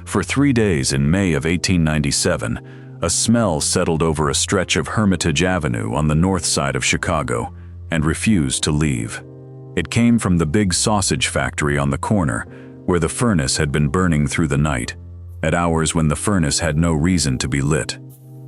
For 3 days in May of 1897, a smell settled over a stretch of Hermitage Avenue on the north side of Chicago and refused to leave. It came from the big sausage factory on the corner, where the furnace had been burning through the night, at hours when the furnace had no reason to be lit.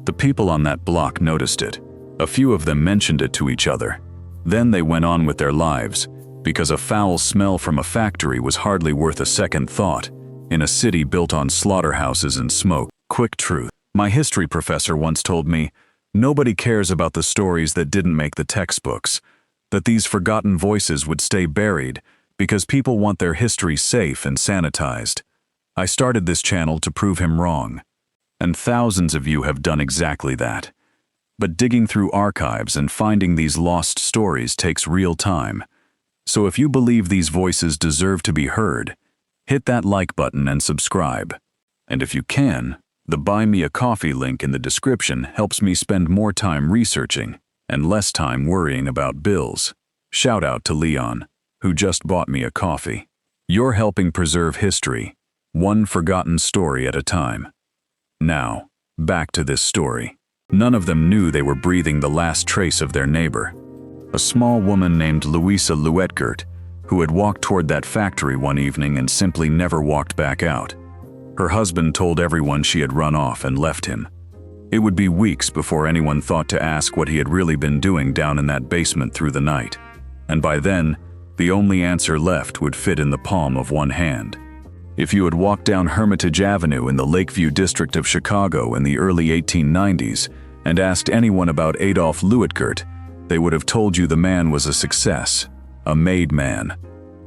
The people on that block noticed it. A few of them mentioned it to each other. Then they went on with their lives, because a foul smell from a factory was hardly worth a second thought in a city built on slaughterhouses and smoke. Quick truth. My history professor once told me, nobody cares about the stories that didn't make the textbooks, that these forgotten voices would stay buried because people want their history safe and sanitized. I started this channel to prove him wrong, and thousands of you have done exactly that. But digging through archives and finding these lost stories takes real time. So if you believe these voices deserve to be heard, hit that like button and subscribe. And if you can, the Buy Me a Coffee link in the description helps me spend more time researching and less time worrying about bills. Shout out to Leon, who just bought me a coffee. You're helping preserve history, one forgotten story at a time. Now, back to this story. None of them knew they were breathing the last trace of their neighbor. A small woman named Louisa, who had walked toward that factory one evening and simply never walked back out. Her husband told everyone she had run off and left him. It would be weeks before anyone thought to ask what he had really been doing down in that basement through the night. And by then, the only answer left would fit in the palm of one hand. If you had walked down Hermitage Avenue in the Lakeview district of Chicago in the early 1890s and asked anyone about Adolf Luetgert, they would have told you the man was a success, a made man.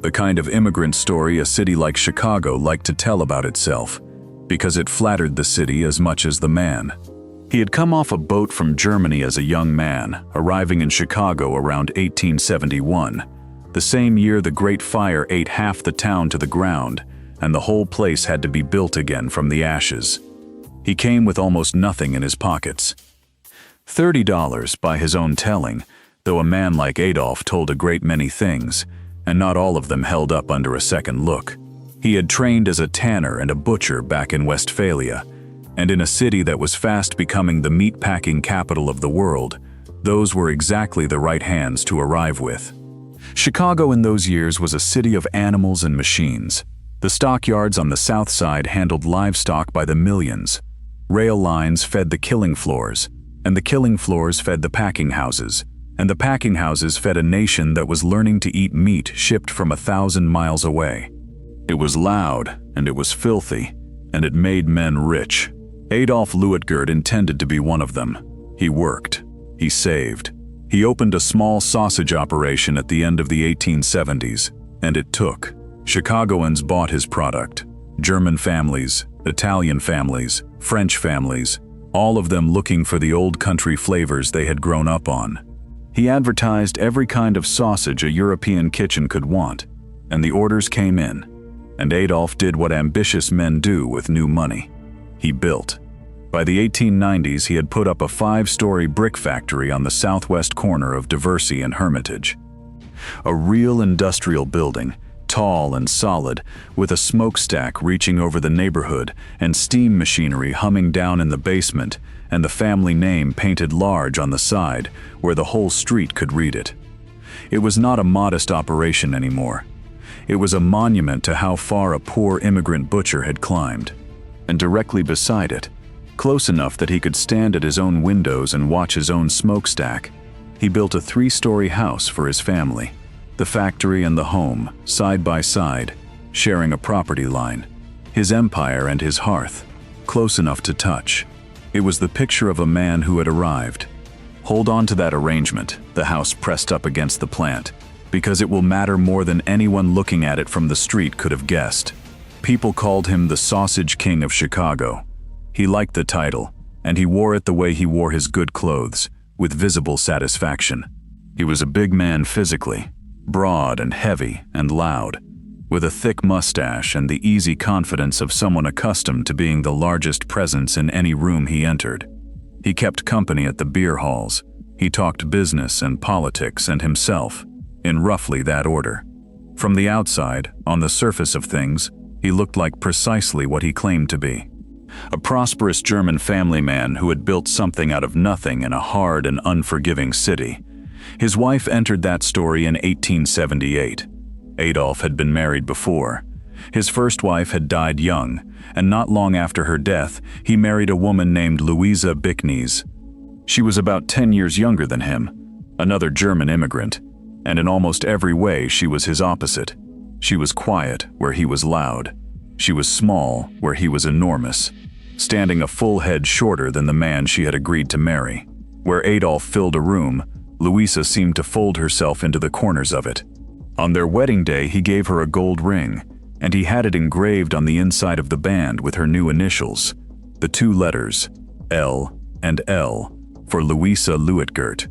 The kind of immigrant story a city like Chicago liked to tell about itself, because it flattered the city as much as the man. He had come off a boat from Germany as a young man, arriving in Chicago around 1871, the same year the Great Fire ate half the town to the ground, and the whole place had to be built again from the ashes. He came with almost nothing in his pockets. $30 by his own telling, though a man like Adolf told a great many things, and not all of them held up under a second look. He had trained as a tanner and a butcher back in Westphalia, and in a city that was fast becoming the meat-packing capital of the world, those were exactly the right hands to arrive with. Chicago in those years was a city of animals and machines. The stockyards on the south side handled livestock by the millions. Rail lines fed the killing floors, and the killing floors fed the packing houses, and the packing houses fed a nation that was learning to eat meat shipped from 1,000 miles away. It was loud, and it was filthy, and it made men rich. Adolf Luetgert intended to be one of them. He worked. He saved. He opened a small sausage operation at the end of the 1870s, and it took. Chicagoans bought his product. German families, Italian families, French families, all of them looking for the old country flavors they had grown up on. He advertised every kind of sausage a European kitchen could want, and the orders came in. And Adolf did what ambitious men do with new money. He built. By the 1890s, he had put up a 5-story brick factory on the southwest corner of Diversey and Hermitage. A real industrial building, tall and solid, with a smokestack reaching over the neighborhood and steam machinery humming down in the basement, and the family name painted large on the side where the whole street could read it. It was not a modest operation anymore. It was a monument to how far a poor immigrant butcher had climbed. And directly beside it, close enough that he could stand at his own windows and watch his own smokestack, he built a 3-story house for his family. The factory and the home, side by side, sharing a property line. His empire and his hearth, close enough to touch. It was the picture of a man who had arrived. Hold on to that arrangement, the house pressed up against the plant, because it will matter more than anyone looking at it from the street could have guessed. People called him the Sausage King of Chicago. He liked the title, and he wore it the way he wore his good clothes, with visible satisfaction. He was a big man physically, broad and heavy and loud, with a thick mustache and the easy confidence of someone accustomed to being the largest presence in any room he entered. He kept company at the beer halls. He talked business and politics and himself, in roughly that order. From the outside, on the surface of things, He looked like precisely what he claimed to be. A prosperous German family man who had built something out of nothing in a hard and unforgiving city. His wife entered that story in 1878. Adolf had been married before. His first wife had died young, and not long after her death, he married a woman named Louisa Bicknys. She was about 10 years younger than him, another German immigrant, and in almost every way she was his opposite. She was quiet where he was loud. She was small where he was enormous, standing a full head shorter than the man she had agreed to marry. Where Adolf filled a room, Louisa seemed to fold herself into the corners of it. On their wedding day, he gave her a gold ring, and he had it engraved on the inside of the band with her new initials, the two letters, L and L, for Louisa Luitgert.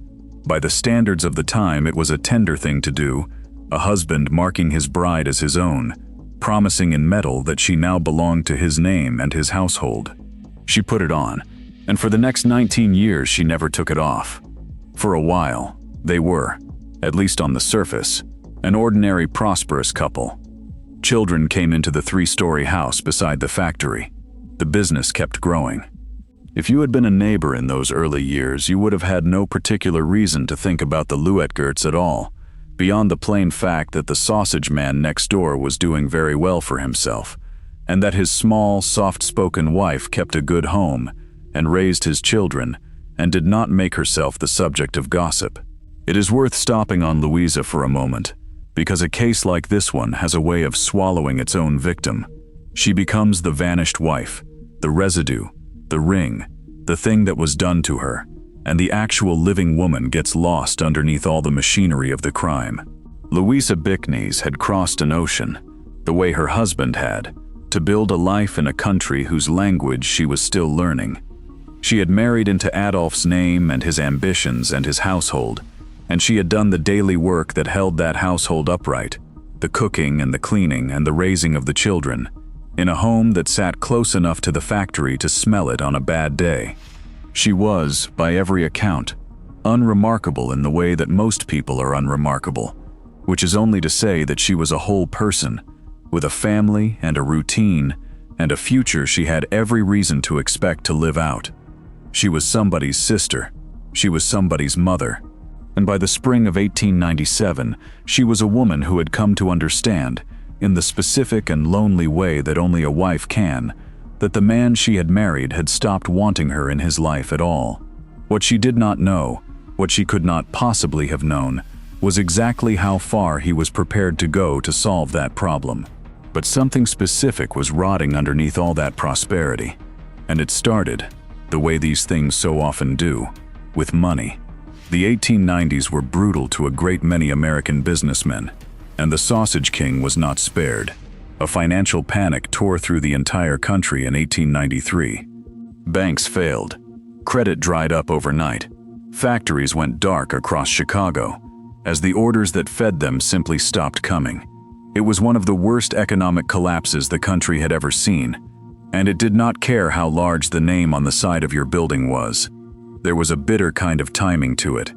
By the standards of the time, it was a tender thing to do, a husband marking his bride as his own, promising in metal that she now belonged to his name and his household. She put it on, and for the next 19 years she never took it off. For a while, they were, at least on the surface, an ordinary prosperous couple. Children came into the 3-story house beside the factory. The business kept growing. If you had been a neighbor in those early years, you would have had no particular reason to think about the Luitgerts at all, beyond the plain fact that the sausage man next door was doing very well for himself, and that his small, soft-spoken wife kept a good home and raised his children and did not make herself the subject of gossip. It is worth stopping on Louisa for a moment, because a case like this one has a way of swallowing its own victim. She becomes the vanished wife, the residue, the ring, the thing that was done to her, and the actual living woman gets lost underneath all the machinery of the crime. Louisa Bicknys had crossed an ocean, the way her husband had, to build a life in a country whose language she was still learning. She had married into Adolf's name and his ambitions and his household, and she had done the daily work that held that household upright, the cooking and the cleaning and the raising of the children, in a home that sat close enough to the factory to smell it on a bad day. She was, by every account, unremarkable in the way that most people are unremarkable, which is only to say that she was a whole person, with a family and a routine and a future she had every reason to expect to live out. She was somebody's sister. She was somebody's mother. And by the spring of 1897, she was a woman who had come to understand, in the specific and lonely way that only a wife can, that the man she had married had stopped wanting her in his life at all. What she did not know, what she could not possibly have known, was exactly how far he was prepared to go to solve that problem. But something specific was rotting underneath all that prosperity. And it started, the way these things so often do, with money. The 1890s were brutal to a great many American businessmen, and the Sausage King was not spared. A financial panic tore through the entire country in 1893. Banks failed. Credit dried up overnight. Factories went dark across Chicago, as the orders that fed them simply stopped coming. It was one of the worst economic collapses the country had ever seen, and it did not care how large the name on the side of your building was. There was a bitter kind of timing to it.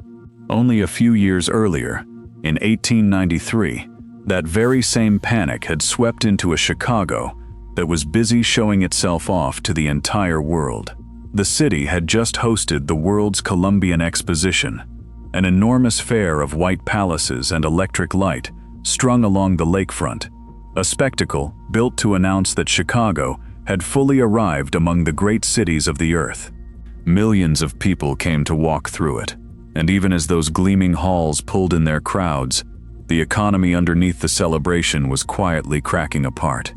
Only a few years earlier, in 1893, that very same panic had swept into a Chicago that was busy showing itself off to the entire world. The city had just hosted the world's Columbian Exposition, an enormous fair of white palaces and electric light strung along the lakefront, a spectacle built to announce that Chicago had fully arrived among the great cities of the earth. Millions of people came to walk through it, and even as those gleaming halls pulled in their crowds, the economy underneath the celebration was quietly cracking apart.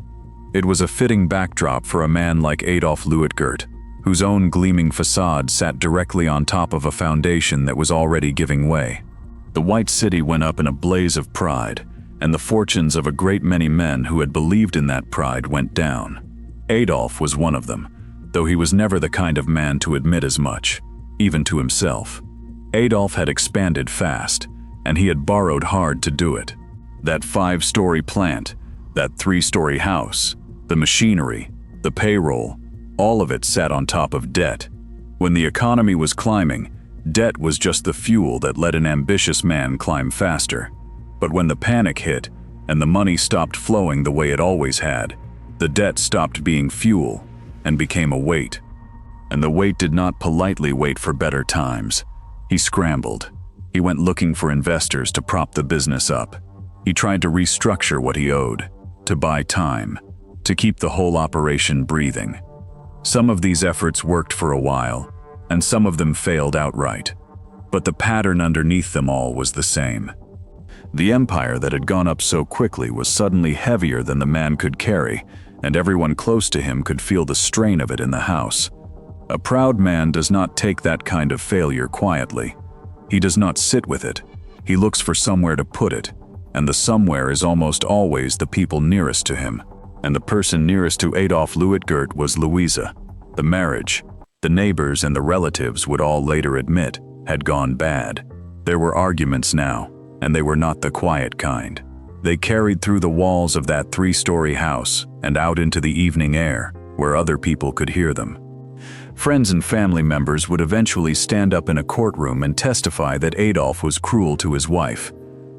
It was a fitting backdrop for a man like Adolf Luitgert, whose own gleaming facade sat directly on top of a foundation that was already giving way. The White City went up in a blaze of pride, and the fortunes of a great many men who had believed in that pride went down. Adolf was one of them, though he was never the kind of man to admit as much, even to himself. Adolf had expanded fast, and he had borrowed hard to do it. That 5-story plant, that 3-story house, the machinery, the payroll, all of it sat on top of debt. When the economy was climbing, debt was just the fuel that let an ambitious man climb faster. But when the panic hit, and the money stopped flowing the way it always had, The debt stopped being fuel and became a weight. And the weight did not politely wait for better times. He scrambled. He went looking for investors to prop the business up. He tried to restructure what he owed, to buy time, to keep the whole operation breathing. Some of these efforts worked for a while, and some of them failed outright. But the pattern underneath them all was the same. The empire that had gone up so quickly was suddenly heavier than the man could carry, and everyone close to him could feel the strain of it in the house. A proud man does not take that kind of failure quietly. He does not sit with it. He looks for somewhere to put it, and the somewhere is almost always the people nearest to him. And the person nearest to Adolf Luitgert was Louisa. The marriage, the neighbors and the relatives would all later admit, had gone bad. There were arguments now, and they were not the quiet kind. They carried through the walls of that 3-story house and out into the evening air, where other people could hear them. Friends and family members would eventually stand up in a courtroom and testify that Adolf was cruel to his wife,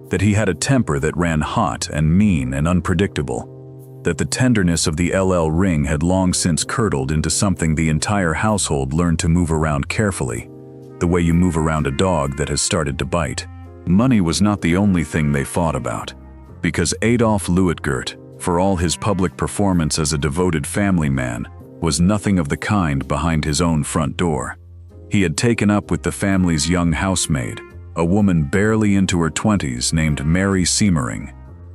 that he had a temper that ran hot and mean and unpredictable, that the tenderness of the LL ring had long since curdled into something the entire household learned to move around carefully, the way you move around a dog that has started to bite. Money was not the only thing they fought about, because Adolf Luitgert, for all his public performance as a devoted family man, was nothing of the kind behind his own front door. He had taken up with the family's young housemaid, a woman barely into her 20s named Mary Siemering.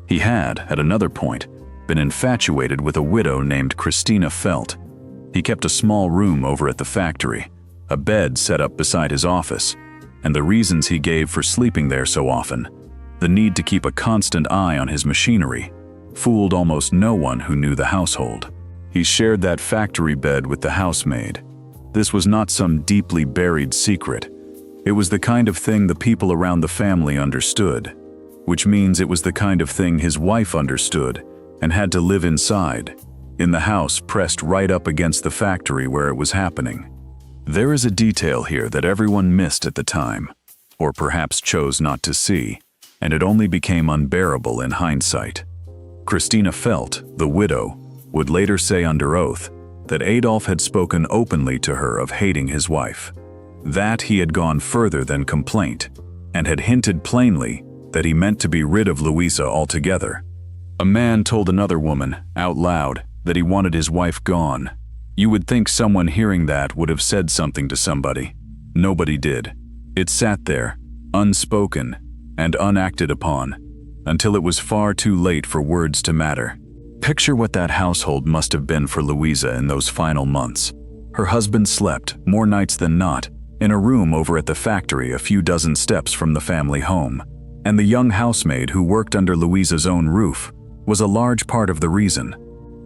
He had, at another point, been infatuated with a widow named Christina Felt. He kept a small room over at the factory, a bed set up beside his office, and the reasons he gave for sleeping there so often, the need to keep a constant eye on his machinery, fooled almost no one who knew the household. He shared that factory bed with the housemaid. This was not some deeply buried secret. It was the kind of thing the people around the family understood, which means it was the kind of thing his wife understood and had to live inside, in the house pressed right up against the factory where it was happening. There is a detail here that everyone missed at the time, or perhaps chose not to see, and it only became unbearable in hindsight. Christina Felt, the widow, would later say under oath that Adolf had spoken openly to her of hating his wife, that he had gone further than complaint, and had hinted plainly that he meant to be rid of Louisa altogether. A man told another woman, out loud, that he wanted his wife gone. You would think someone hearing that would have said something to somebody. Nobody did. It sat there, unspoken and unacted upon, until it was far too late for words to matter. Picture what that household must have been for Louisa in those final months. Her husband slept, more nights than not, in a room over at the factory a few dozen steps from the family home. And the young housemaid who worked under Louisa's own roof was a large part of the reason.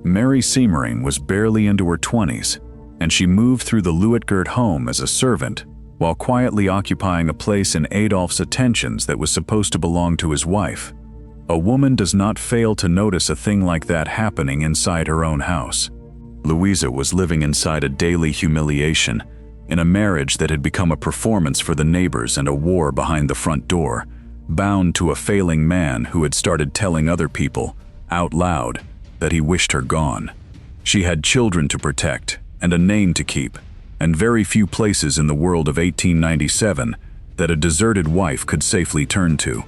Mary Siemering was barely into her 20s, and she moved through the Luitgert home as a servant, while quietly occupying a place in Adolf's attentions that was supposed to belong to his wife. A woman does not fail to notice a thing like that happening inside her own house. Louisa was living inside a daily humiliation, in a marriage that had become a performance for the neighbors and a war behind the front door, bound to a failing man who had started telling other people, out loud, that he wished her gone. She had children to protect and a name to keep, and very few places in the world of 1897 that a deserted wife could safely turn to.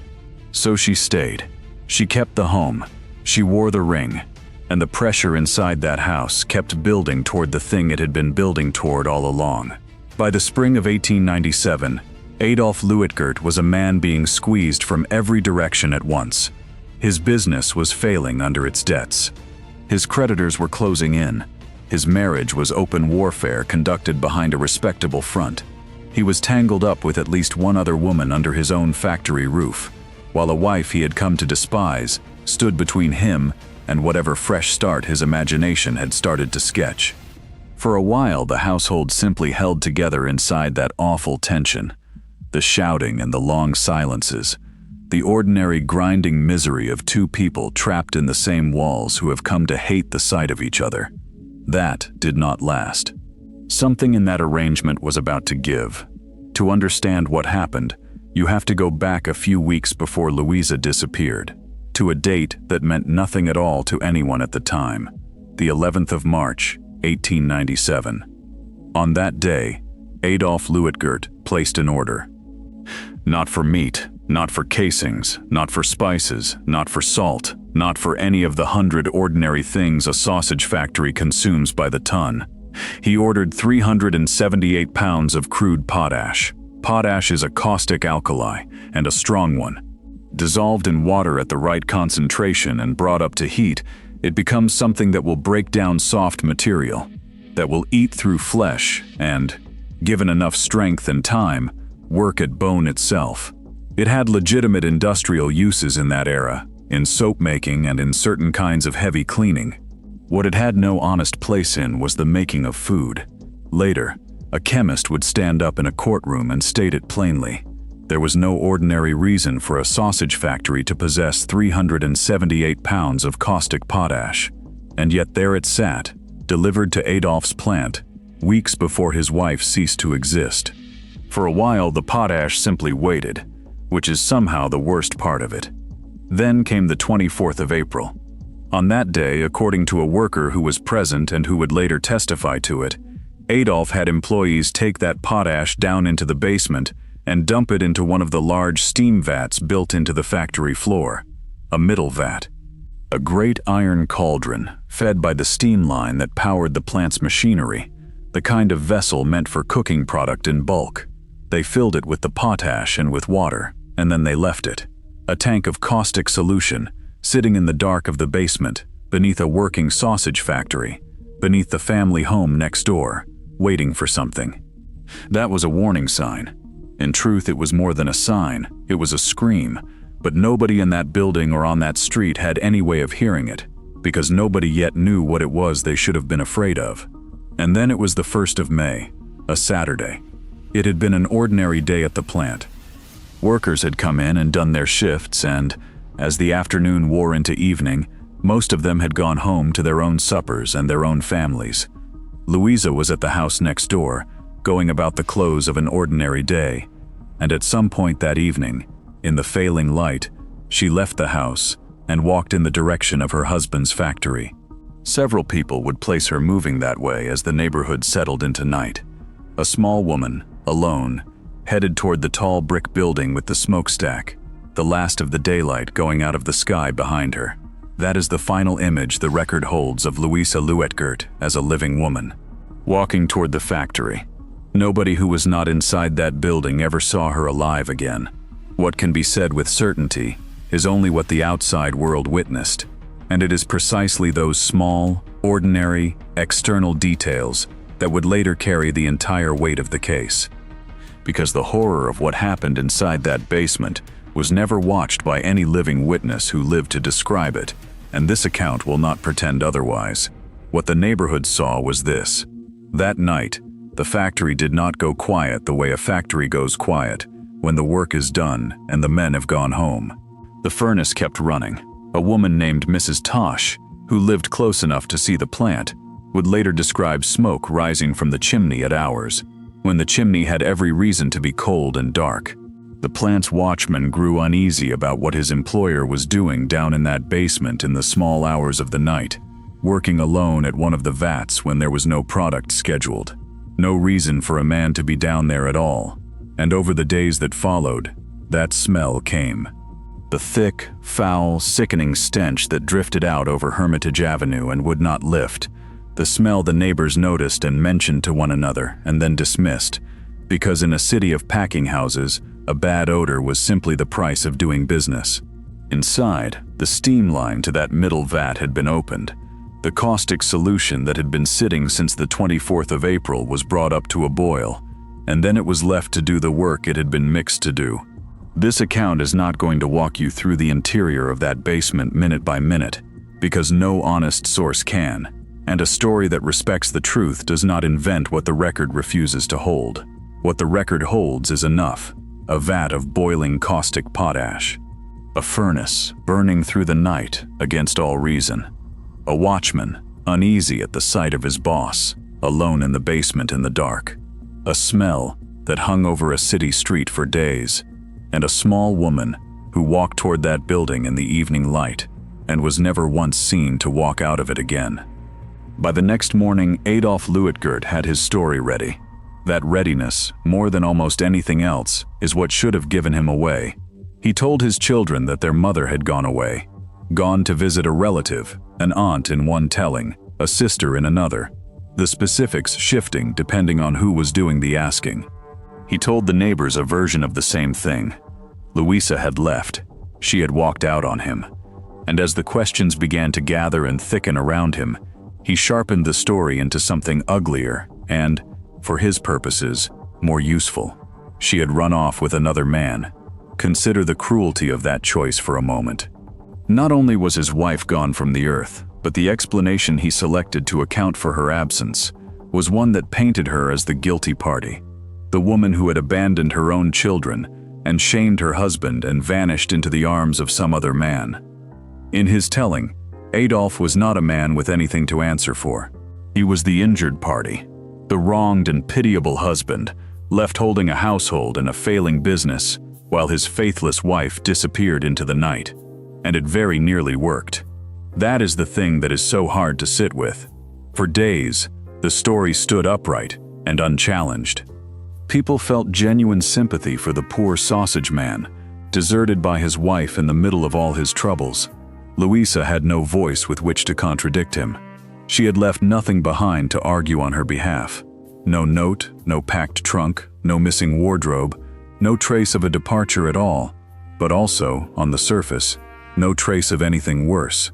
So she stayed. She kept the home. She wore the ring. And the pressure inside that house kept building toward the thing it had been building toward all along. By the spring of 1897, Adolf Luitgert was a man being squeezed from every direction at once. His business was failing under its debts. His creditors were closing in. His marriage was open warfare conducted behind a respectable front. He was tangled up with at least one other woman under his own factory roof, while a wife he had come to despise stood between him and whatever fresh start his imagination had started to sketch. For a while, the household simply held together inside that awful tension. The shouting and the long silences, the ordinary grinding misery of two people trapped in the same walls who have come to hate the sight of each other. That did not last. Something in that arrangement was about to give. To understand what happened, you have to go back a few weeks before Louisa disappeared, to a date that meant nothing at all to anyone at the time. the 11th of March, 1897. On that day, Adolf Luetgert placed an order. Not for meat, not for casings, not for spices, not for salt, not for any of the 100 ordinary things a sausage factory consumes by the ton. He ordered 378 pounds of crude potash. Potash is a caustic alkali, and a strong one. Dissolved in water at the right concentration and brought up to heat, it becomes something that will break down soft material, that will eat through flesh and, given enough strength and time, work at bone itself. It had legitimate industrial uses in that era, in soap making and in certain kinds of heavy cleaning. What it had no honest place in was the making of food. Later, a chemist would stand up in a courtroom and state it plainly. There was no ordinary reason for a sausage factory to possess 378 pounds of caustic potash, and yet there it sat, delivered to Adolf's plant, weeks before his wife ceased to exist. For a while, the potash simply waited, which is somehow the worst part of it. Then came the 24th of April. On that day, according to a worker who was present and who would later testify to it, Adolf had employees take that potash down into the basement and dump it into one of the large steam vats built into the factory floor, a middle vat. A great iron cauldron, fed by the steam line that powered the plant's machinery, the kind of vessel meant for cooking product in bulk. They filled it with the potash and with water, and then they left it. A tank of caustic solution, sitting in the dark of the basement, beneath a working sausage factory, beneath the family home next door, waiting for something. That was a warning sign. In truth, it was more than a sign, it was a scream, but nobody in that building or on that street had any way of hearing it, because nobody yet knew what it was they should have been afraid of. And then it was the 1st of May, a Saturday. It had been an ordinary day at the plant. Workers had come in and done their shifts, and, as the afternoon wore into evening, most of them had gone home to their own suppers and their own families. Louisa was at the house next door, going about the close of an ordinary day, and at some point that evening, in the failing light, she left the house and walked in the direction of her husband's factory. Several people would place her moving that way as the neighborhood settled into night. A small woman, alone, headed toward the tall brick building with the smokestack, the last of the daylight going out of the sky behind her. That is the final image the record holds of Louisa Luetgert as a living woman. Walking toward the factory. Nobody who was not inside that building ever saw her alive again. What can be said with certainty is only what the outside world witnessed, and it is precisely those small, ordinary, external details that would later carry the entire weight of the case. Because the horror of what happened inside that basement was never watched by any living witness who lived to describe it, and this account will not pretend otherwise. What the neighborhood saw was this. That night, the factory did not go quiet the way a factory goes quiet when the work is done and the men have gone home. The furnace kept running. A woman named Mrs. Tosh, who lived close enough to see the plant, would later describe smoke rising from the chimney at hours, when the chimney had every reason to be cold and dark. The plant's watchman grew uneasy about what his employer was doing down in that basement in the small hours of the night, working alone at one of the vats when there was no product scheduled. No reason for a man to be down there at all, and over the days that followed, that smell came. The thick, foul, sickening stench that drifted out over Hermitage Avenue and would not lift. The smell the neighbors noticed and mentioned to one another and then dismissed, because in a city of packing houses, a bad odor was simply the price of doing business. Inside, the steam line to that middle vat had been opened. The caustic solution that had been sitting since the 24th of April was brought up to a boil, and then it was left to do the work it had been mixed to do. This account is not going to walk you through the interior of that basement minute by minute, because no honest source can, and a story that respects the truth does not invent what the record refuses to hold. What the record holds is enough: a vat of boiling caustic potash, a furnace burning through the night against all reason, a watchman uneasy at the sight of his boss, alone in the basement in the dark, a smell that hung over a city street for days, and a small woman who walked toward that building in the evening light and was never once seen to walk out of it again. By the next morning, Adolf Luitgert had his story ready. That readiness, more than almost anything else, is what should have given him away. He told his children that their mother had gone away, gone to visit a relative, an aunt in one telling, a sister in another, the specifics shifting depending on who was doing the asking. He told the neighbors a version of the same thing. Louisa had left. She had walked out on him. And as the questions began to gather and thicken around him, he sharpened the story into something uglier and, for his purposes, more useful. She had run off with another man. Consider the cruelty of that choice for a moment. Not only was his wife gone from the earth, but the explanation he selected to account for her absence was one that painted her as the guilty party, the woman who had abandoned her own children and shamed her husband and vanished into the arms of some other man. In his telling, Adolf was not a man with anything to answer for. He was the injured party, the wronged and pitiable husband, left holding a household and a failing business, while his faithless wife disappeared into the night. And it very nearly worked. That is the thing that is so hard to sit with. For days, the story stood upright and unchallenged. People felt genuine sympathy for the poor sausage man, deserted by his wife in the middle of all his troubles. Louisa had no voice with which to contradict him. She had left nothing behind to argue on her behalf. No note, no packed trunk, no missing wardrobe, no trace of a departure at all, but also, on the surface, no trace of anything worse.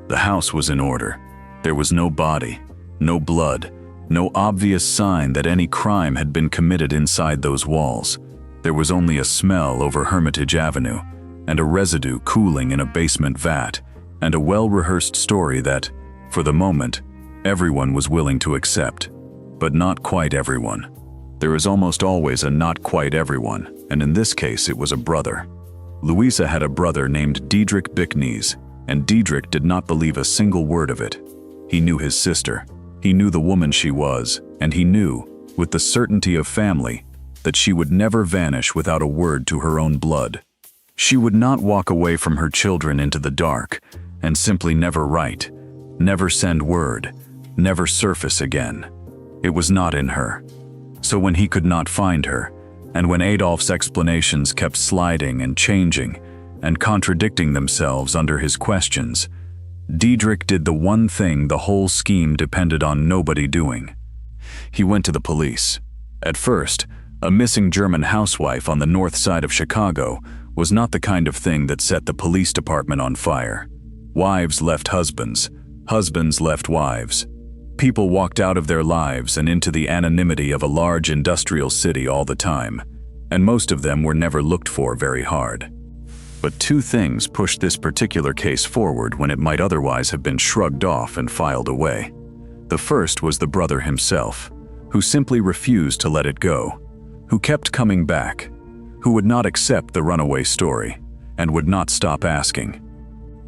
The house was in order. There was no body, no blood, no obvious sign that any crime had been committed inside those walls. There was only a smell over Hermitage Avenue, and a residue cooling in a basement vat, and a well-rehearsed story that, for the moment, everyone was willing to accept. But not quite everyone. There is almost always a not quite everyone, and in this case it was a brother. Louisa had a brother named Diedrich Bicknese, and Diedrich did not believe a single word of it. He knew his sister. He knew the woman she was, and he knew, with the certainty of family, that she would never vanish without a word to her own blood. She would not walk away from her children into the dark and simply never write, never send word, never surface again. It was not in her. So when he could not find her, and when Adolf's explanations kept sliding and changing and contradicting themselves under his questions, Diedrich did the one thing the whole scheme depended on nobody doing. He went to the police. At first, a missing German housewife on the north side of Chicago was not the kind of thing that set the police department on fire. Wives left husbands, husbands left wives. People walked out of their lives and into the anonymity of a large industrial city all the time, and most of them were never looked for very hard. But two things pushed this particular case forward when it might otherwise have been shrugged off and filed away. The first was the brother himself, who simply refused to let it go, who kept coming back, who would not accept the runaway story, and would not stop asking.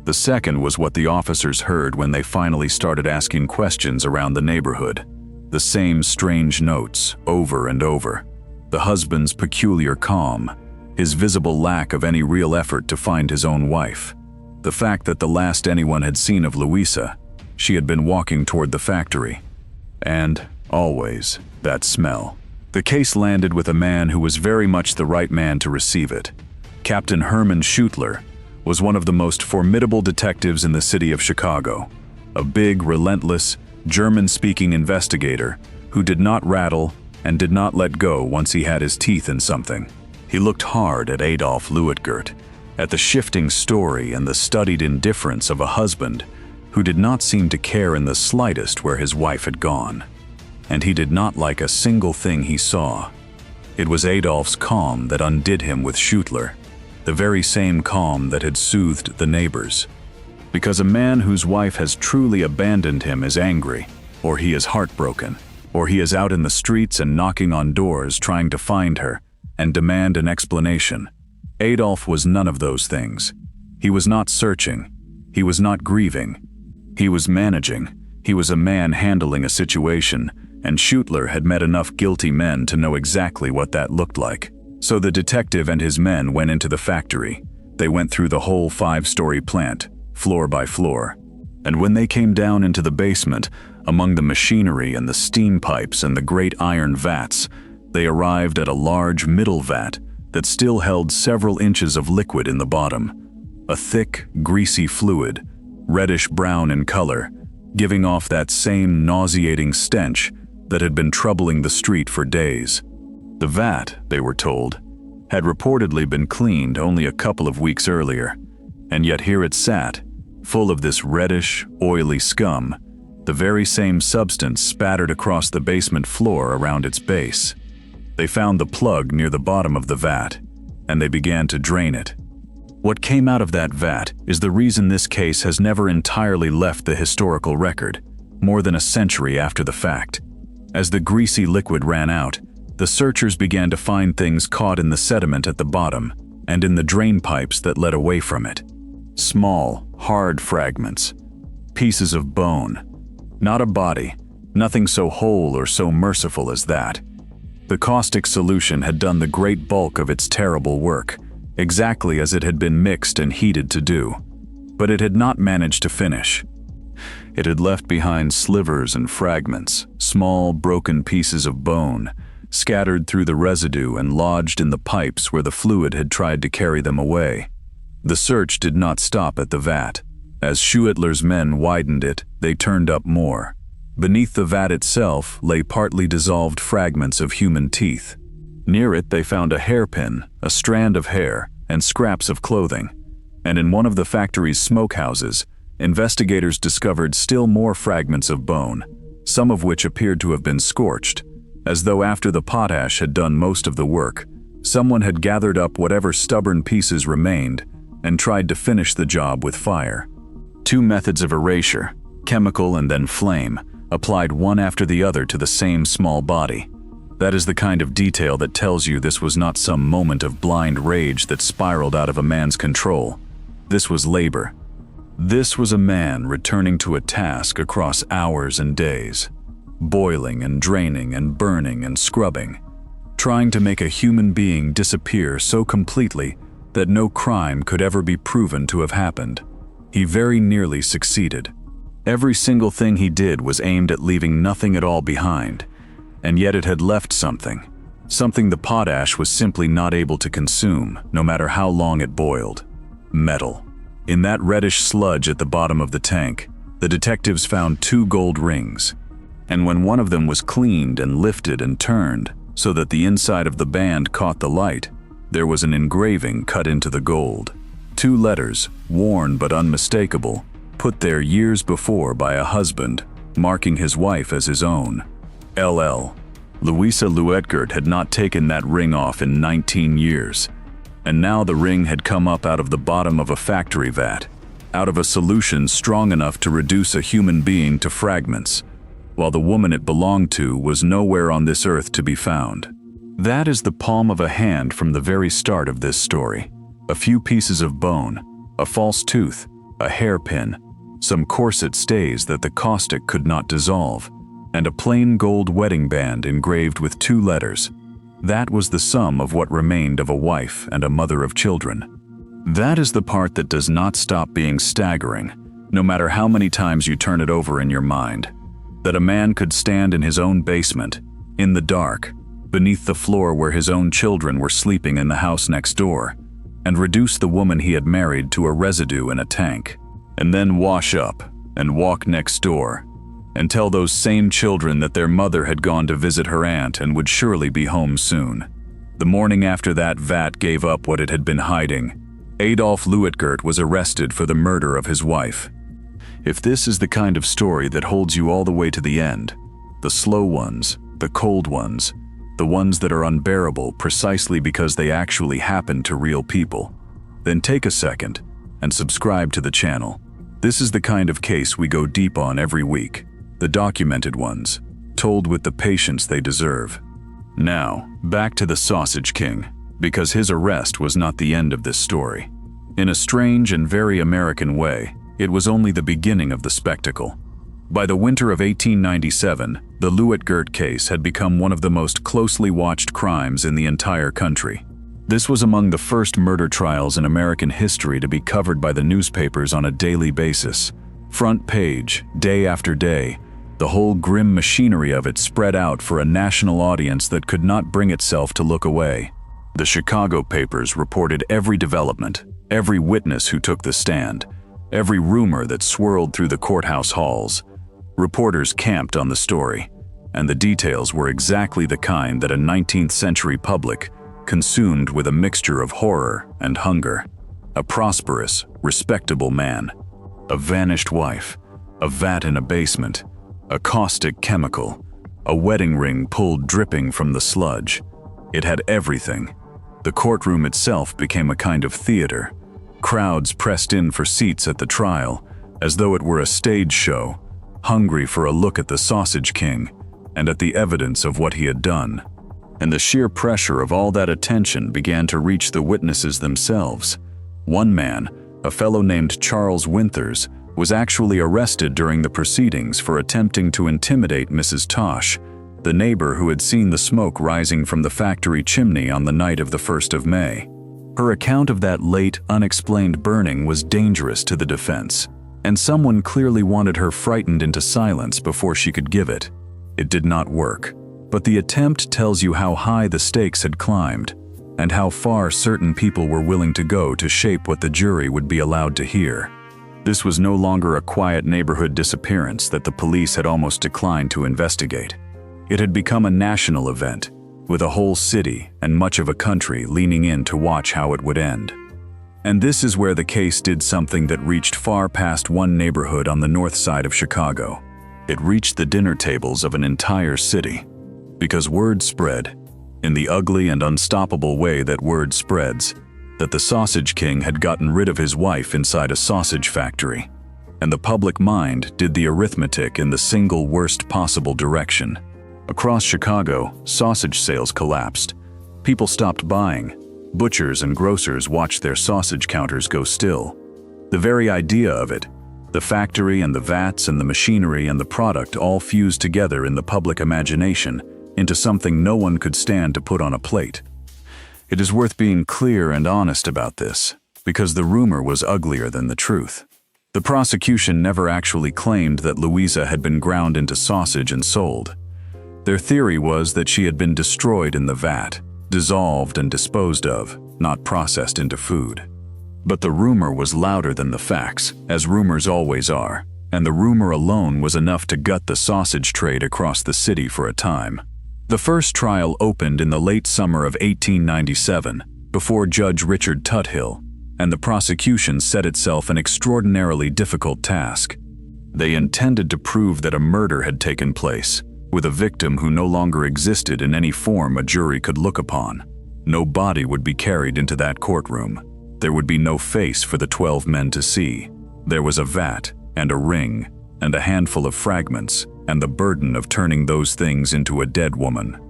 The second was what the officers heard when they finally started asking questions around the neighborhood. The same strange notes, over and over. The husband's peculiar calm, his visible lack of any real effort to find his own wife. The fact that the last anyone had seen of Louisa, she had been walking toward the factory. And, always, that smell. The case landed with a man who was very much the right man to receive it. Captain Hermann Schutler was one of the most formidable detectives in the city of Chicago, a big, relentless, German-speaking investigator who did not rattle and did not let go once he had his teeth in something. He looked hard at Adolf Luitgert, at the shifting story and the studied indifference of a husband who did not seem to care in the slightest where his wife had gone. And he did not like a single thing he saw. It was Adolf's calm that undid him with Schutler, the very same calm that had soothed the neighbors. Because a man whose wife has truly abandoned him is angry, or he is heartbroken, or he is out in the streets and knocking on doors trying to find her and demand an explanation. Adolf was none of those things. He was not searching. He was not grieving. He was managing. He was a man handling a situation, and Schutler had met enough guilty men to know exactly what that looked like. So the detective and his men went into the factory. They went through the whole 5-story plant, floor by floor. And when they came down into the basement, Among the machinery and the steam pipes and the great iron vats, they arrived at a large middle vat that still held several inches of liquid in the bottom. A thick, greasy fluid, reddish-brown in color, giving off that same nauseating stench that had been troubling the street for days. The vat, they were told, had reportedly been cleaned only a couple of weeks earlier, and yet here it sat, full of this reddish, oily scum, the very same substance spattered across the basement floor around its base. They found the plug near the bottom of the vat, and they began to drain it. What came out of that vat is the reason this case has never entirely left the historical record, more than a century after the fact. As the greasy liquid ran out, the searchers began to find things caught in the sediment at the bottom and in the drain pipes that led away from it. Small, hard fragments, pieces of bone. Not a body, nothing so whole or so merciful as that. The caustic solution had done the great bulk of its terrible work, exactly as it had been mixed and heated to do. But it had not managed to finish. It had left behind slivers and fragments, small, broken pieces of bone, scattered through the residue and lodged in the pipes where the fluid had tried to carry them away. The search did not stop at the vat. As Schuetler's men widened it, they turned up more. Beneath the vat itself lay partly dissolved fragments of human teeth. Near it they found a hairpin, a strand of hair, and scraps of clothing. And in one of the factory's smokehouses, investigators discovered still more fragments of bone, some of which appeared to have been scorched, as though after the potash had done most of the work, someone had gathered up whatever stubborn pieces remained and tried to finish the job with fire. 2 methods of erasure, chemical and then flame, applied one after the other to the same small body. That is the kind of detail that tells you this was not some moment of blind rage that spiraled out of a man's control. This was labor. This was a man returning to a task across hours and days, boiling and draining and burning and scrubbing, trying to make a human being disappear so completely that no crime could ever be proven to have happened. He very nearly succeeded. Every single thing he did was aimed at leaving nothing at all behind, and yet it had left something the potash was simply not able to consume, no matter how long it boiled. Metal. In that reddish sludge at the bottom of the tank, the detectives found 2 gold rings, and when one of them was cleaned and lifted and turned so that the inside of the band caught the light, there was an engraving cut into the gold. 2 letters, worn but unmistakable, put there years before by a husband, marking his wife as his own. LL. Louisa Luetgert had not taken that ring off in 19 years, and now the ring had come up out of the bottom of a factory vat, out of a solution strong enough to reduce a human being to fragments, while the woman it belonged to was nowhere on this earth to be found. That is the palm of a hand from the very start of this story. A few pieces of bone, a false tooth, a hairpin, some corset stays that the caustic could not dissolve, and a plain gold wedding band engraved with 2 letters. That was the sum of what remained of a wife and a mother of children. That is the part that does not stop being staggering, no matter how many times you turn it over in your mind. That a man could stand in his own basement, in the dark, beneath the floor where his own children were sleeping in the house next door, and reduce the woman he had married to a residue in a tank, and then wash up and walk next door and tell those same children that their mother had gone to visit her aunt and would surely be home soon. The morning after that vat gave up what it had been hiding, Adolf Luetgert was arrested for the murder of his wife. If this is the kind of story that holds you all the way to the end, the slow ones, the cold ones, the ones that are unbearable precisely because they actually happen to real people, then take a second and subscribe to the channel. This is the kind of case we go deep on every week, the documented ones, told with the patience they deserve. Now, back to the Sausage King, because his arrest was not the end of this story. In a strange and very American way, it was only the beginning of the spectacle. By the winter of 1897, the Luetgert case had become one of the most closely watched crimes in the entire country. This was among the first murder trials in American history to be covered by the newspapers on a daily basis. Front page, day after day, the The whole grim machinery of it spread out for a national audience that could not bring itself to look away. The Chicago papers reported every development, every witness who took the stand, every rumor that swirled through the courthouse halls. Reporters camped on the story, and the details were exactly the kind that a 19th century public consumed with a mixture of horror and hunger. A prosperous, respectable man, a vanished wife, a vat in a basement, a caustic chemical, a wedding ring pulled dripping from the sludge. It had everything. The courtroom itself became a kind of theater. Crowds pressed in for seats at the trial, as though it were a stage show, hungry for a look at the Sausage King and at the evidence of what he had done. And the sheer pressure of all that attention began to reach the witnesses themselves. One man, a fellow named Charles Winters, was actually arrested during the proceedings for attempting to intimidate Mrs. Tosh, the neighbor who had seen the smoke rising from the factory chimney on the night of the 1st of May. Her account of that late, unexplained burning was dangerous to the defense, and someone clearly wanted her frightened into silence before she could give it. It did not work, but the attempt tells you how high the stakes had climbed, and how far certain people were willing to go to shape what the jury would be allowed to hear. This was no longer a quiet neighborhood disappearance that the police had almost declined to investigate. It had become a national event, with a whole city and much of a country leaning in to watch how it would end. And this is where the case did something that reached far past one neighborhood on the north side of Chicago. It reached the dinner tables of an entire city. Because word spread, in the ugly and unstoppable way that word spreads, that the Sausage King had gotten rid of his wife inside a sausage factory. And the public mind did the arithmetic in the single worst possible direction. Across Chicago, sausage sales collapsed. People stopped buying. Butchers and grocers watched their sausage counters go still. The very idea of it, the factory and the vats and the machinery and the product all fused together in the public imagination into something no one could stand to put on a plate. It is worth being clear and honest about this, because the rumor was uglier than the truth. The prosecution never actually claimed that Louisa had been ground into sausage and sold. Their theory was that she had been destroyed in the vat, dissolved and disposed of, not processed into food. But the rumor was louder than the facts, as rumors always are, and the rumor alone was enough to gut the sausage trade across the city for a time. The first trial opened in the late summer of 1897, before Judge Richard Tuthill, and the prosecution set itself an extraordinarily difficult task. They intended to prove that a murder had taken place, with a victim who no longer existed in any form a jury could look upon. No body would be carried into that courtroom. There would be no face for the 12 men to see. There was a vat, and a ring, and a handful of fragments, and the burden of turning those things into a dead woman.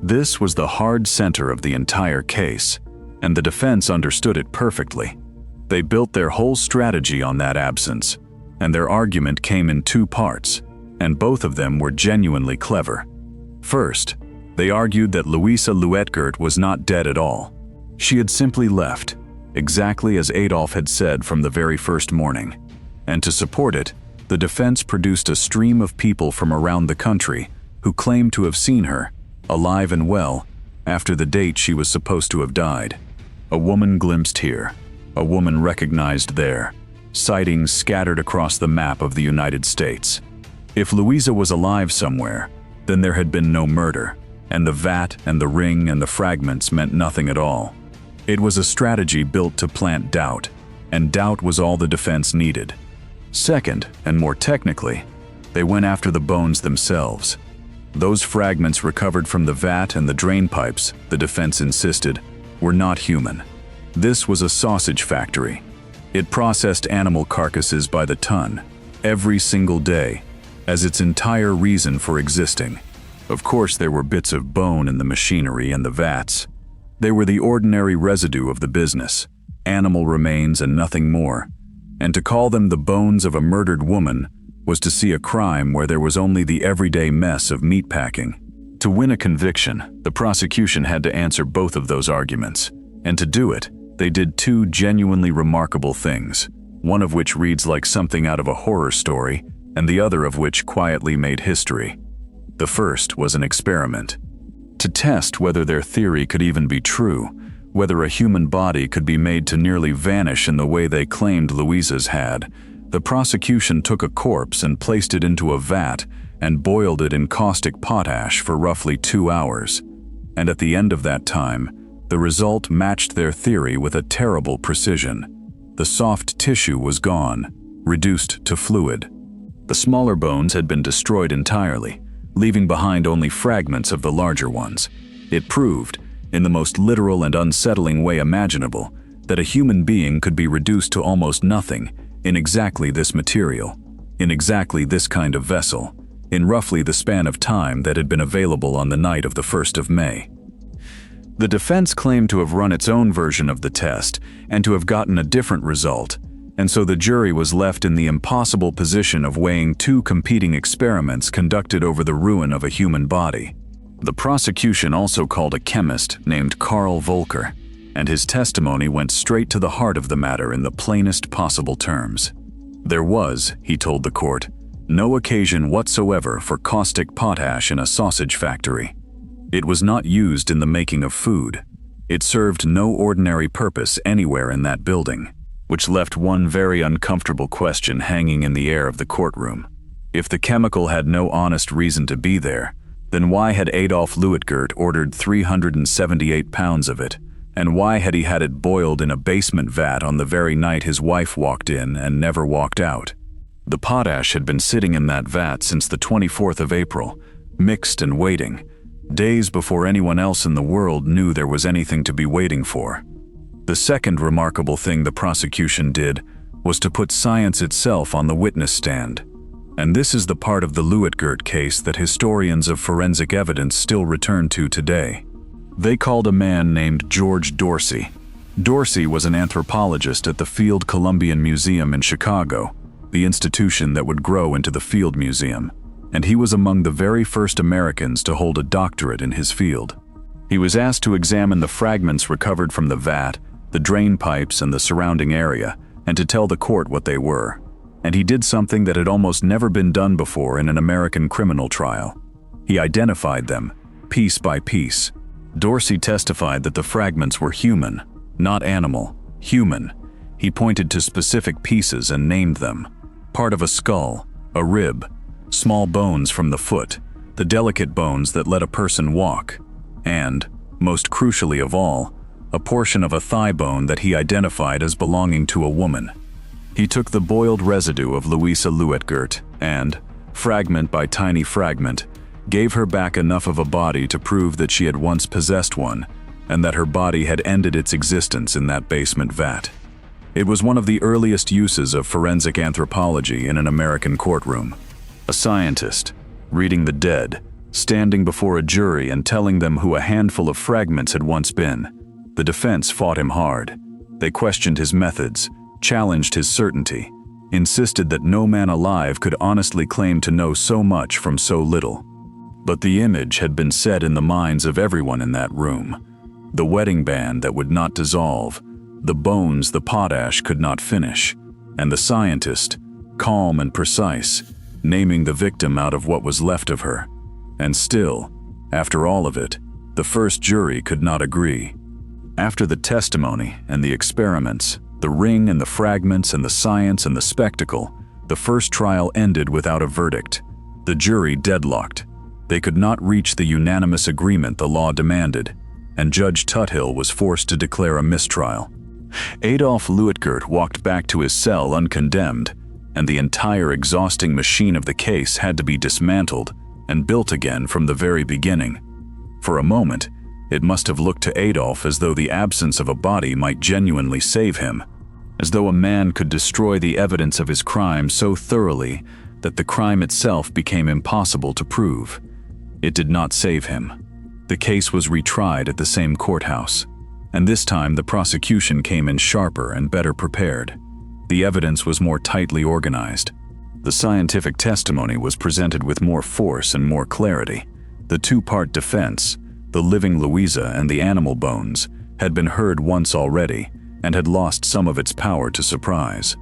This was the hard center of the entire case, and the defense understood it perfectly. They built their whole strategy on that absence, and their argument came in two parts, and both of them were genuinely clever. First, they argued that Louisa Luetgert was not dead at all. She had simply left, exactly as Adolf had said from the very first morning. And to support it, the defense produced a stream of people from around the country who claimed to have seen her, alive and well, after the date she was supposed to have died. A woman glimpsed here, a woman recognized there, sightings scattered across the map of the United States. If Louisa was alive somewhere, then there had been no murder, and the vat and the ring and the fragments meant nothing at all. It was a strategy built to plant doubt, and doubt was all the defense needed. Second, and more technically, they went after the bones themselves. Those fragments recovered from the vat and the drain pipes, the defense insisted, were not human. This was a sausage factory. It processed animal carcasses by the ton, every single day, as its entire reason for existing. Of course, there were bits of bone in the machinery and the vats. They were the ordinary residue of the business, animal remains and nothing more. And to call them the bones of a murdered woman was to see a crime where there was only the everyday mess of meatpacking. To win a conviction, the prosecution had to answer both of those arguments. And to do it, they did two genuinely remarkable things, one of which reads like something out of a horror story, and the other of which quietly made history. The first was an experiment. To test whether their theory could even be true, whether a human body could be made to nearly vanish in the way they claimed Louisa's had, the prosecution took a corpse and placed it into a vat and boiled it in caustic potash for roughly 2 hours. And at the end of that time, the result matched their theory with a terrible precision. The soft tissue was gone, reduced to fluid. The smaller bones had been destroyed entirely, leaving behind only fragments of the larger ones. It proved, in the most literal and unsettling way imaginable, that a human being could be reduced to almost nothing in exactly this material, in exactly this kind of vessel, in roughly the span of time that had been available on the night of the 1st of May. The defense claimed to have run its own version of the test and to have gotten a different result, and so the jury was left in the impossible position of weighing 2 competing experiments conducted over the ruin of a human body. The prosecution also called a chemist named Carl Volker, and his testimony went straight to the heart of the matter in the plainest possible terms. There was, he told the court, no occasion whatsoever for caustic potash in a sausage factory. It was not used in the making of food. It served no ordinary purpose anywhere in that building, which left one very uncomfortable question hanging in the air of the courtroom. If the chemical had no honest reason to be there, then why had Adolf Luitgert ordered 378 pounds of it, and why had he had it boiled in a basement vat on the very night his wife walked in and never walked out? The potash had been sitting in that vat since the 24th of April, mixed and waiting, days before anyone else in the world knew there was anything to be waiting for. The second remarkable thing the prosecution did was to put science itself on the witness stand. And this is the part of the Luitgert case that historians of forensic evidence still return to today. They called a man named George Dorsey. Dorsey was an anthropologist at the Field Columbian Museum in Chicago, the institution that would grow into the Field Museum, and he was among the very first Americans to hold a doctorate in his field. He was asked to examine the fragments recovered from the vat, the drain pipes, and the surrounding area, and to tell the court what they were. And he did something that had almost never been done before in an American criminal trial. He identified them, piece by piece. Dorsey testified that the fragments were human, not animal, human. He pointed to specific pieces and named them. Part of a skull, a rib, small bones from the foot, the delicate bones that let a person walk, and, most crucially of all, a portion of a thigh bone that he identified as belonging to a woman. He took the boiled residue of Louisa Luitgert and, fragment by tiny fragment, gave her back enough of a body to prove that she had once possessed one, and that her body had ended its existence in that basement vat. It was one of the earliest uses of forensic anthropology in an American courtroom. A scientist, reading the dead, standing before a jury and telling them who a handful of fragments had once been. The defense fought him hard. They questioned his methods, challenged his certainty, insisted that no man alive could honestly claim to know so much from so little. But the image had been set in the minds of everyone in that room. The wedding band that would not dissolve, the bones the potash could not finish, and the scientist, calm and precise, naming the victim out of what was left of her. And still, after all of it, the first jury could not agree. After the testimony and the experiments, the ring and the fragments and the science and the spectacle, the first trial ended without a verdict. The jury deadlocked. They could not reach the unanimous agreement the law demanded, and Judge Tuthill was forced to declare a mistrial. Adolf Luitgert walked back to his cell uncondemned, and the entire exhausting machine of the case had to be dismantled and built again from the very beginning. For a moment, it must have looked to Adolf as though the absence of a body might genuinely save him, as though a man could destroy the evidence of his crime so thoroughly that the crime itself became impossible to prove. It did not save him. The case was retried at the same courthouse, and this time the prosecution came in sharper and better prepared. The evidence was more tightly organized. The scientific testimony was presented with more force and more clarity. The two-part defense, the living Louisa and the animal bones, had been heard once already and had lost some of its power to surprise.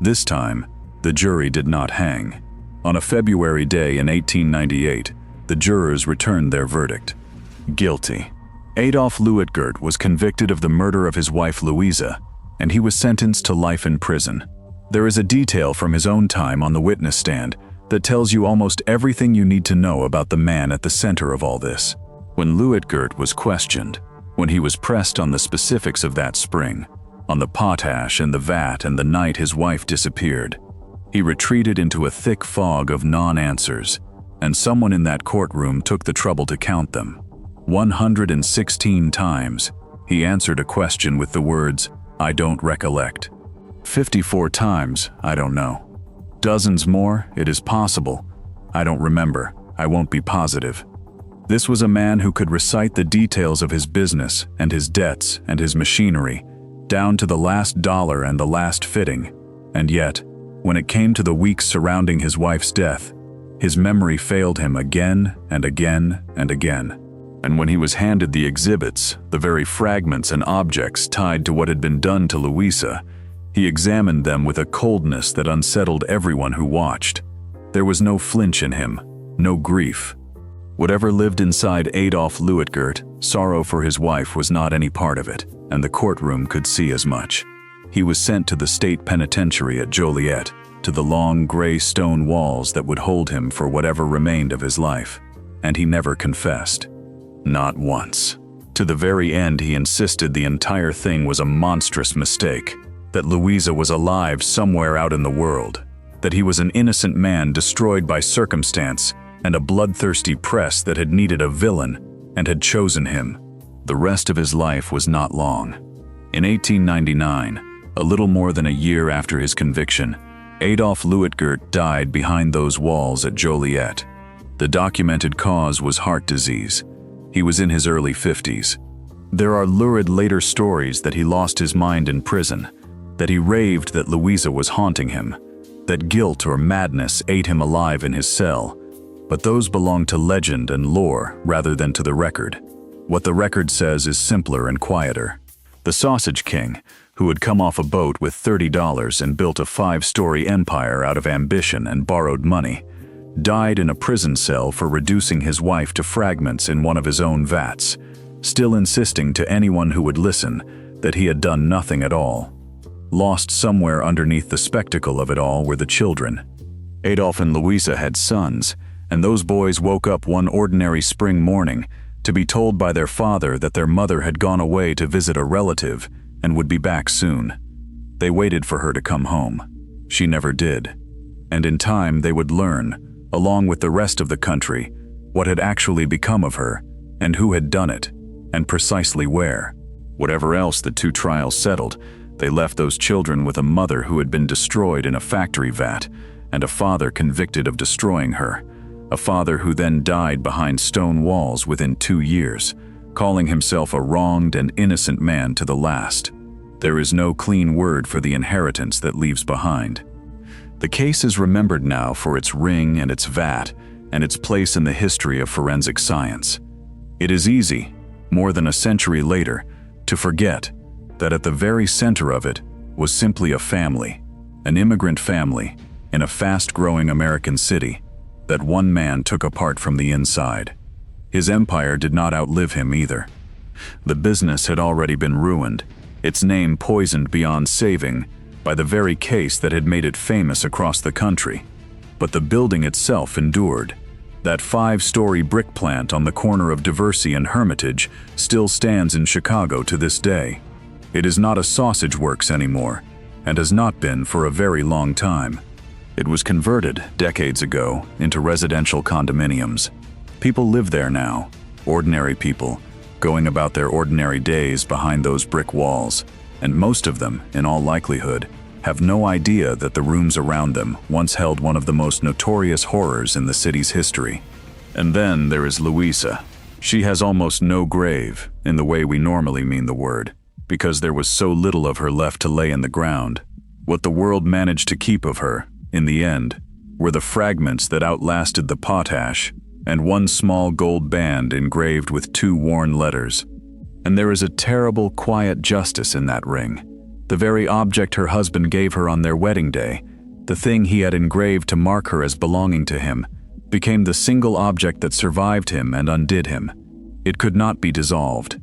This time, the jury did not hang. On a February day in 1898, the jurors returned their verdict. Guilty. Adolf Luitgert was convicted of the murder of his wife Louisa, and he was sentenced to life in prison. There is a detail from his own time on the witness stand that tells you almost everything you need to know about the man at the center of all this. When Luitgert was questioned, when he was pressed on the specifics of that spring, on the potash and the vat and the night his wife disappeared, he retreated into a thick fog of non-answers, and someone in that courtroom took the trouble to count them. 116 times, he answered a question with the words, "I don't recollect." 54 times, "I don't know." Dozens more, "It is possible. I don't remember. I won't be positive." This was a man who could recite the details of his business and his debts and his machinery, down to the last dollar and the last fitting, and yet, when it came to the weeks surrounding his wife's death, his memory failed him again and again and again. And when he was handed the exhibits, the very fragments and objects tied to what had been done to Louisa, he examined them with a coldness that unsettled everyone who watched. There was no flinch in him, no grief. Whatever lived inside Adolf Luitgert, sorrow for his wife was not any part of it, and the courtroom could see as much. He was sent to the state penitentiary at Joliet, to the long gray stone walls that would hold him for whatever remained of his life, and he never confessed. Not once. To the very end he insisted the entire thing was a monstrous mistake, that Louisa was alive somewhere out in the world, that he was an innocent man destroyed by circumstance and a bloodthirsty press that had needed a villain and had chosen him. The rest of his life was not long. In 1899, a little more than a year after his conviction, Adolf Luitgert died behind those walls at Joliet. The documented cause was heart disease. He was in his early 50s. There are lurid later stories that he lost his mind in prison, that he raved that Louisa was haunting him, that guilt or madness ate him alive in his cell, but those belong to legend and lore rather than to the record. What the record says is simpler and quieter. The Sausage King, who had come off a boat with $30 and built a 5-story empire out of ambition and borrowed money, died in a prison cell for reducing his wife to fragments in one of his own vats, still insisting to anyone who would listen that he had done nothing at all. Lost somewhere underneath the spectacle of it all were the children. Adolf and Louisa had sons, and those boys woke up one ordinary spring morning to be told by their father that their mother had gone away to visit a relative and would be back soon. They waited for her to come home. She never did. And in time they would learn, along with the rest of the country, what had actually become of her, and who had done it, and precisely where. Whatever else the two trials settled, they left those children with a mother who had been destroyed in a factory vat, and a father convicted of destroying her, a father who then died behind stone walls within 2 years, calling himself a wronged and innocent man to the last. There is no clean word for the inheritance that leaves behind. The case is remembered now for its ring and its vat, and its place in the history of forensic science. It is easy, more than a century later, to forget that at the very center of it was simply a family, an immigrant family, in a fast-growing American city, that one man took apart from the inside. His empire did not outlive him either. The business had already been ruined, its name poisoned beyond saving by the very case that had made it famous across the country. But the building itself endured. That 5-story brick plant on the corner of Diversey and Hermitage still stands in Chicago to this day. It is not a sausage works anymore, and has not been for a very long time. It was converted, decades ago, into residential condominiums. People live there now, ordinary people, going about their ordinary days behind those brick walls, and most of them, in all likelihood, have no idea that the rooms around them once held one of the most notorious horrors in the city's history. And then there is Louisa. She has almost no grave, in the way we normally mean the word, because there was so little of her left to lay in the ground. What the world managed to keep of her, in the end, were the fragments that outlasted the potash, and one small gold band engraved with 2 worn letters. And there is a terrible, quiet justice in that ring. The very object her husband gave her on their wedding day, the thing he had engraved to mark her as belonging to him, became the single object that survived him and undid him. It could not be dissolved.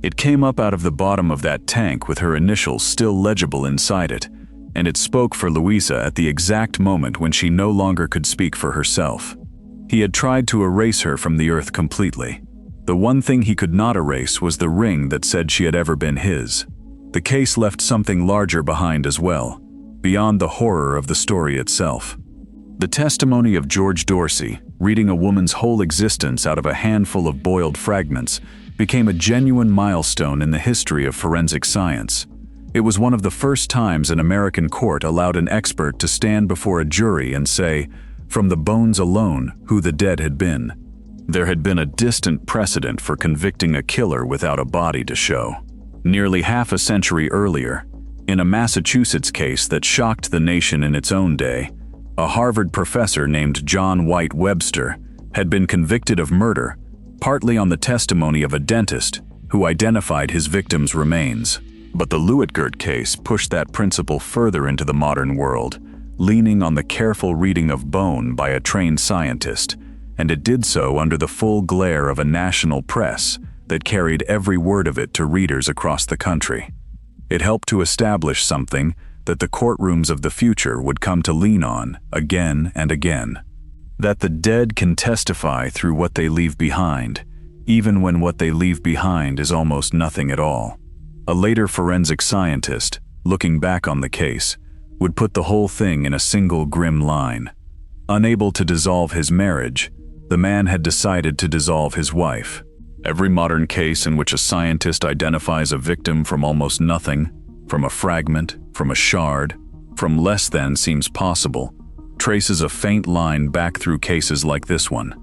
It came up out of the bottom of that tank with her initials still legible inside it, and it spoke for Louisa at the exact moment when she no longer could speak for herself. He had tried to erase her from the earth completely. The one thing he could not erase was the ring that said she had ever been his. The case left something larger behind as well, beyond the horror of the story itself. The testimony of George Dorsey, reading a woman's whole existence out of a handful of boiled fragments, became a genuine milestone in the history of forensic science. It was one of the first times an American court allowed an expert to stand before a jury and say, from the bones alone, who the dead had been. There had been a distant precedent for convicting a killer without a body to show. Nearly half a century earlier, in a Massachusetts case that shocked the nation in its own day, a Harvard professor named John White Webster had been convicted of murder, partly on the testimony of a dentist who identified his victim's remains. But the Louisa case pushed that principle further into the modern world, leaning on the careful reading of bone by a trained scientist, and it did so under the full glare of a national press that carried every word of it to readers across the country. It helped to establish something that the courtrooms of the future would come to lean on again and again. That the dead can testify through what they leave behind, even when what they leave behind is almost nothing at all. A later forensic scientist, looking back on the case, would put the whole thing in a single grim line. Unable to dissolve his marriage, the man had decided to dissolve his wife. Every modern case in which a scientist identifies a victim from almost nothing, from a fragment, from a shard, from less than seems possible, traces a faint line back through cases like this one.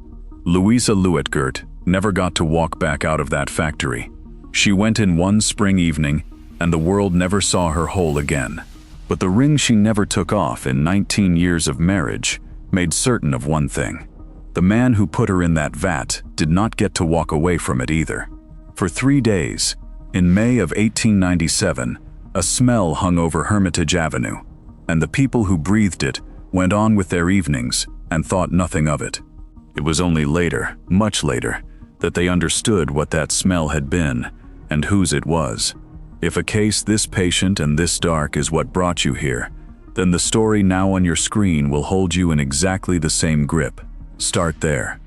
Louisa Louisa never got to walk back out of that factory. She went in one spring evening, and the world never saw her whole again. But the ring she never took off in 19 years of marriage made certain of one thing. The man who put her in that vat did not get to walk away from it either. For 3 days, in May of 1897, a smell hung over Hermitage Avenue, and the people who breathed it went on with their evenings and thought nothing of it. It was only later, much later, that they understood what that smell had been and whose it was. If a case this patient and this dark is what brought you here, then the story now on your screen will hold you in exactly the same grip. Start there.